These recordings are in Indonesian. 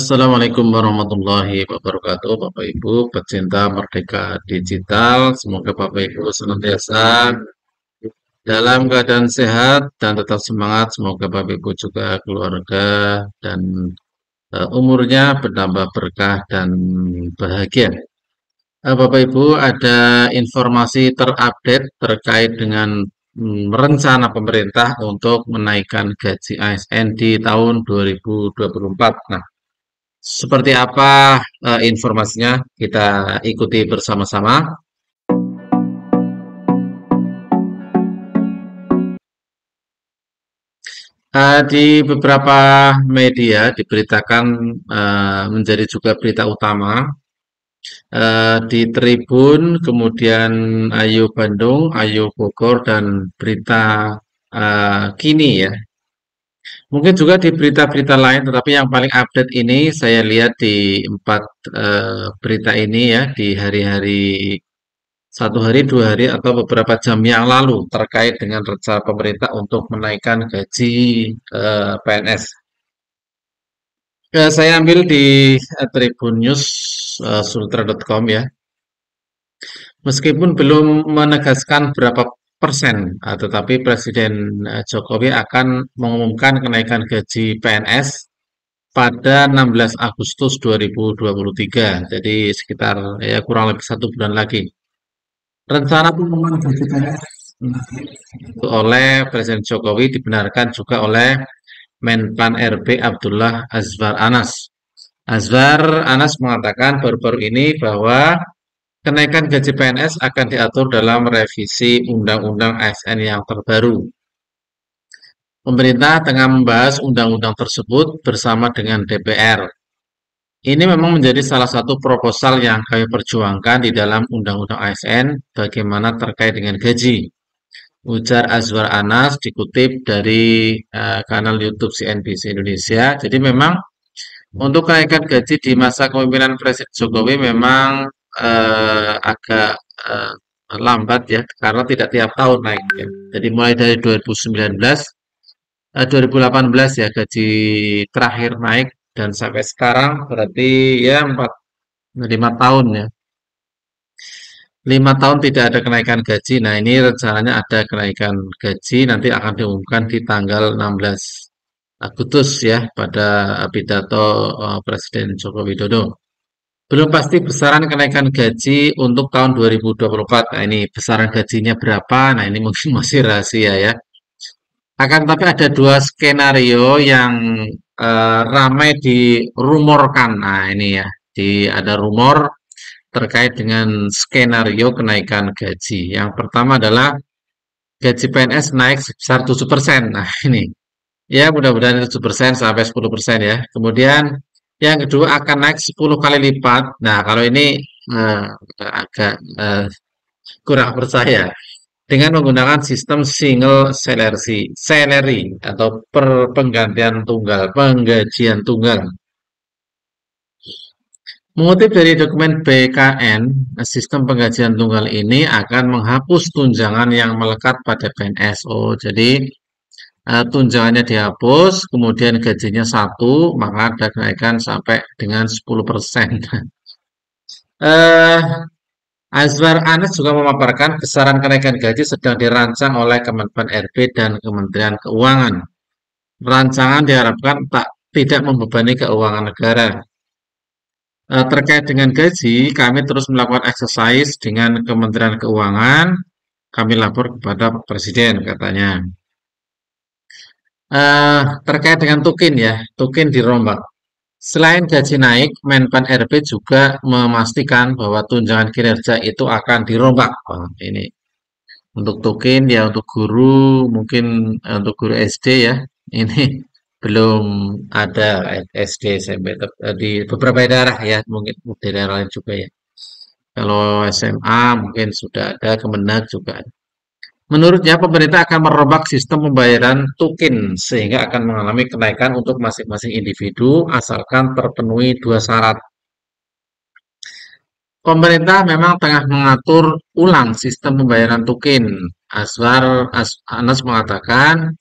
Assalamualaikum warahmatullahi wabarakatuh, Bapak Ibu pecinta Merdeka Digital. Semoga Bapak Ibu senantiasa dalam keadaan sehat dan tetap semangat. Semoga Bapak Ibu juga keluarga dan umurnya bertambah berkah dan bahagia. Bapak Ibu ada informasi terupdate terkait dengan rencana pemerintah untuk menaikkan gaji ASN di tahun 2024. Nah, seperti apa informasinya? Kita ikuti bersama-sama. Di beberapa media diberitakan menjadi juga berita utama di Tribun, kemudian Ayu Bandung, Ayu Bogor, dan Berita Kini ya. Mungkin juga di berita-berita lain, tetapi yang paling update ini saya lihat di empat berita ini ya di hari-hari satu hari, 2 hari, atau beberapa jam yang lalu terkait dengan rencana pemerintah untuk menaikkan gaji PNS. Saya ambil di Tribun News Sultra.com ya. Meskipun belum menegaskan berapa persen, tetapi Presiden Jokowi akan mengumumkan kenaikan gaji PNS pada 16 Agustus 2023. Jadi sekitar ya kurang lebih 1 bulan lagi. Rencana pengumuman gaji PNS oleh Presiden Jokowi dibenarkan juga oleh Menpan RB Abdullah Azwar Anas. Azwar Anas mengatakan baru-baru ini bahwa kenaikan gaji PNS akan diatur dalam revisi Undang-Undang ASN yang terbaru. Pemerintah tengah membahas undang-undang tersebut bersama dengan DPR. Ini memang menjadi salah satu proposal yang kami perjuangkan di dalam Undang-Undang ASN bagaimana terkait dengan gaji. Ujar Azwar Anas dikutip dari kanal YouTube CNBC Indonesia. Jadi memang untuk kenaikan gaji di masa kepemimpinan Presiden Jokowi memang agak lambat ya, karena tidak tiap tahun naik ya. Jadi mulai dari 2019, 2018 ya gaji terakhir naik dan sampai sekarang berarti ya 5 tahun ya. 5 tahun tidak ada kenaikan gaji. Nah, ini rencananya ada kenaikan gaji nanti akan diumumkan di tanggal 16 Agustus ya pada pidato Presiden Joko Widodo. Belum pasti besaran kenaikan gaji untuk tahun 2024. Nah, ini besaran gajinya berapa? Nah, ini mungkin masih rahasia ya. Akan tapi ada dua skenario yang ramai dirumorkan. Nah, ini ya, ada rumor terkait dengan skenario kenaikan gaji. Yang pertama adalah gaji PNS naik sebesar 7%. Nah, ini ya mudah-mudahan 7% sampai 10% ya. Kemudian yang kedua akan naik 10 kali lipat. Nah, kalau ini agak kurang percaya. Dengan menggunakan sistem single salary atau penggantian tunggal, penggajian tunggal. Mengutip dari dokumen BKN, sistem penggajian tunggal ini akan menghapus tunjangan yang melekat pada PNS. Oh, jadi tunjangannya dihapus, kemudian gajinya 1, maka ada kenaikan sampai dengan 10%. Azwar Anas juga memaparkan besaran kenaikan gaji sedang dirancang oleh Kemenpan RB dan Kementerian Keuangan. Rancangan diharapkan tidak membebani keuangan negara. Terkait dengan gaji, kami terus melakukan exercise dengan Kementerian Keuangan. Kami lapor kepada Presiden, katanya. Terkait dengan Tukin ya, Tukin dirombak. Selain gaji naik, Menpan RB juga memastikan bahwa tunjangan kinerja itu akan dirombak. Oh, ini untuk Tukin ya, untuk guru mungkin untuk guru SD ya, ini belum ada SD SMP di beberapa daerah ya, mungkin di daerah lain juga ya. Kalau SMA mungkin sudah ada, Kemenag juga ada. Menurutnya, pemerintah akan merombak sistem pembayaran Tukin sehingga akan mengalami kenaikan untuk masing-masing individu asalkan terpenuhi 2 syarat. Pemerintah memang tengah mengatur ulang sistem pembayaran Tukin. Anas mengatakan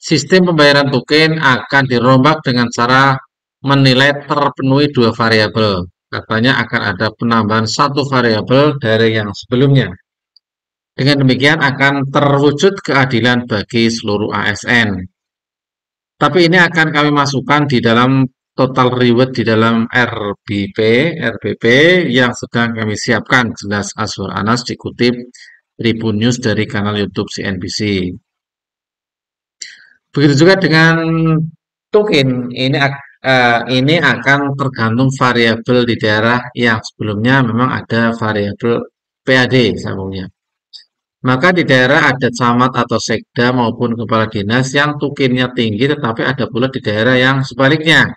sistem pembayaran Tukin akan dirombak dengan cara menilai terpenuhi dua variabel. Katanya akan ada penambahan satu variabel dari yang sebelumnya. Dengan demikian akan terwujud keadilan bagi seluruh ASN. Tapi ini akan kami masukkan di dalam total reward di dalam RBP yang sedang kami siapkan. Jelas Azwar Anas dikutip Tribun News dari kanal YouTube CNBC. Begitu juga dengan token, ini akan tergantung variabel di daerah yang sebelumnya memang ada variabel PAD sambungnya. Maka di daerah ada camat atau sekda maupun kepala dinas yang tukinnya tinggi, tetapi ada pula di daerah yang sebaliknya.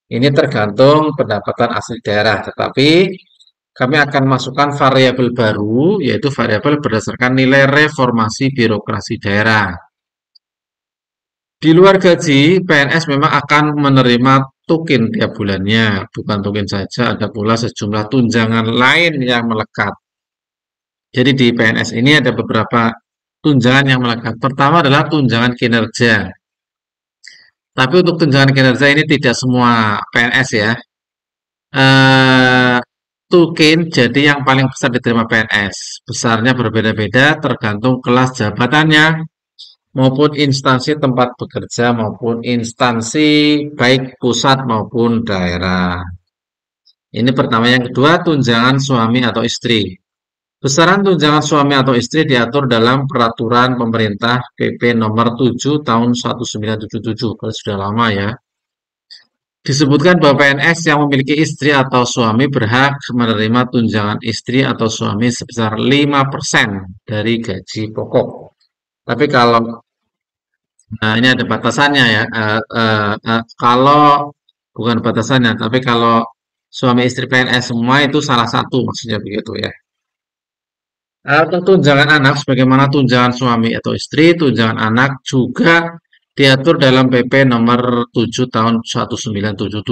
Ini tergantung pendapatan asli daerah, tetapi kami akan masukkan variabel baru, yaitu variabel berdasarkan nilai reformasi birokrasi daerah. Di luar gaji, PNS memang akan menerima tukin tiap bulannya. Bukan tukin saja, ada pula sejumlah tunjangan lain yang melekat. Jadi di PNS ini ada beberapa tunjangan yang melekat. Pertama adalah tunjangan kinerja. Tapi untuk tunjangan kinerja ini tidak semua PNS ya. Eh, Tukin jadi yang paling besar diterima PNS. Besarnya berbeda-beda tergantung kelas jabatannya maupun instansi tempat bekerja maupun instansi baik pusat maupun daerah. Ini pertama. Yang kedua, tunjangan suami atau istri. Besaran tunjangan suami atau istri diatur dalam peraturan pemerintah PP nomor 7 tahun 1977. Kalau sudah lama ya. Disebutkan bahwa PNS yang memiliki istri atau suami berhak menerima tunjangan istri atau suami sebesar 5% dari gaji pokok. Tapi kalau Nah, ini ada batasannya ya. Kalau bukan batasannya, tapi kalau suami istri PNS semua itu salah satu maksudnya begitu ya. Untuk tunjangan anak, sebagaimana tunjangan suami atau istri, tunjangan anak juga diatur dalam PP nomor 7 tahun 1977.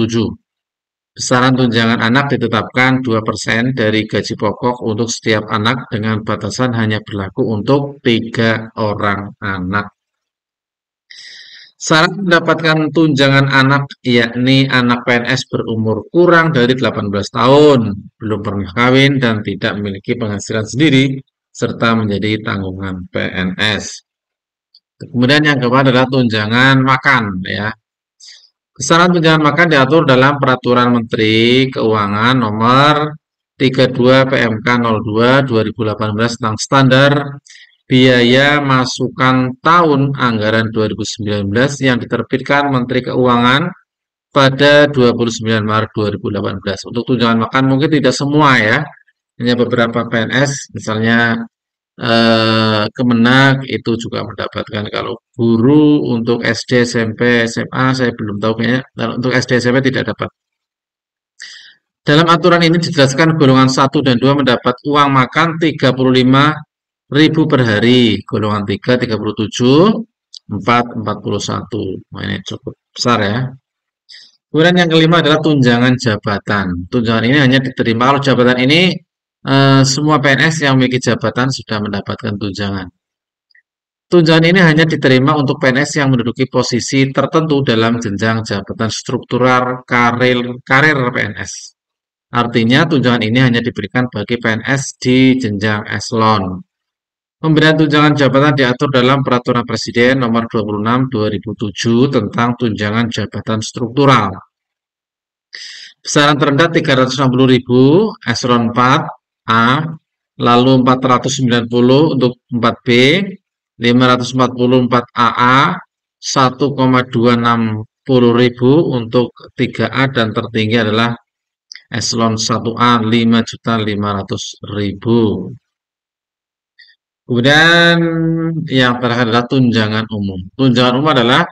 Besaran tunjangan anak ditetapkan 2% dari gaji pokok untuk setiap anak dengan batasan hanya berlaku untuk 3 orang anak. Syarat mendapatkan tunjangan anak yakni anak PNS berumur kurang dari 18 tahun, belum pernah kawin dan tidak memiliki penghasilan sendiri, serta menjadi tanggungan PNS. Kemudian yang kedua adalah tunjangan makan ya. Besaran tunjangan makan diatur dalam Peraturan Menteri Keuangan Nomor 32 PMK 02 2018 tentang standar biaya masukan tahun anggaran 2019 yang diterbitkan Menteri Keuangan pada 29 Maret 2018. Untuk tunjangan makan mungkin tidak semua ya, hanya beberapa PNS, misalnya Kemenak itu juga mendapatkan. Kalau guru untuk SD, SMP, SMA saya belum tahu kayaknya. Kalau untuk SD, SMP tidak dapat. Dalam aturan ini dijelaskan golongan 1 dan 2 mendapat uang makan 35.000 per hari, golongan 3 37, 4 41. Nah, ini cukup besar ya. Kemudian yang kelima adalah tunjangan jabatan. Tunjangan ini hanya diterima kalau jabatan ini semua PNS yang memiliki jabatan sudah mendapatkan tunjangan. Tunjangan ini hanya diterima untuk PNS yang menduduki posisi tertentu dalam jenjang jabatan struktural karir PNS. Artinya tunjangan ini hanya diberikan bagi PNS di jenjang eselon. Pemberian tunjangan jabatan diatur dalam Peraturan Presiden Nomor 26 2007 tentang tunjangan jabatan struktural. Besaran terendah 360.000 eselon 4 A, lalu 490 untuk 4B, 544 AA, 1,260.000 untuk 3A dan tertinggi adalah eselon 1A 5.500.000. Kemudian yang terakhir adalah tunjangan umum. Tunjangan umum adalah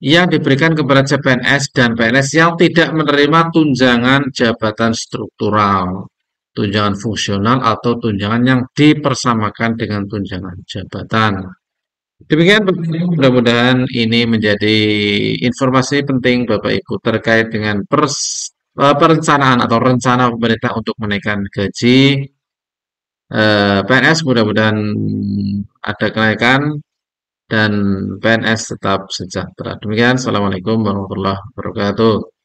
yang diberikan kepada CPNS dan PNS yang tidak menerima tunjangan jabatan struktural, tunjangan fungsional atau tunjangan yang dipersamakan dengan tunjangan jabatan. Demikian mudah-mudahan ini menjadi informasi penting Bapak Ibu terkait dengan perencanaan atau rencana pemerintah untuk menaikkan gaji PNS. Mudah-mudahan ada kenaikan dan PNS tetap sejahtera. Demikian, Assalamualaikum warahmatullahi wabarakatuh.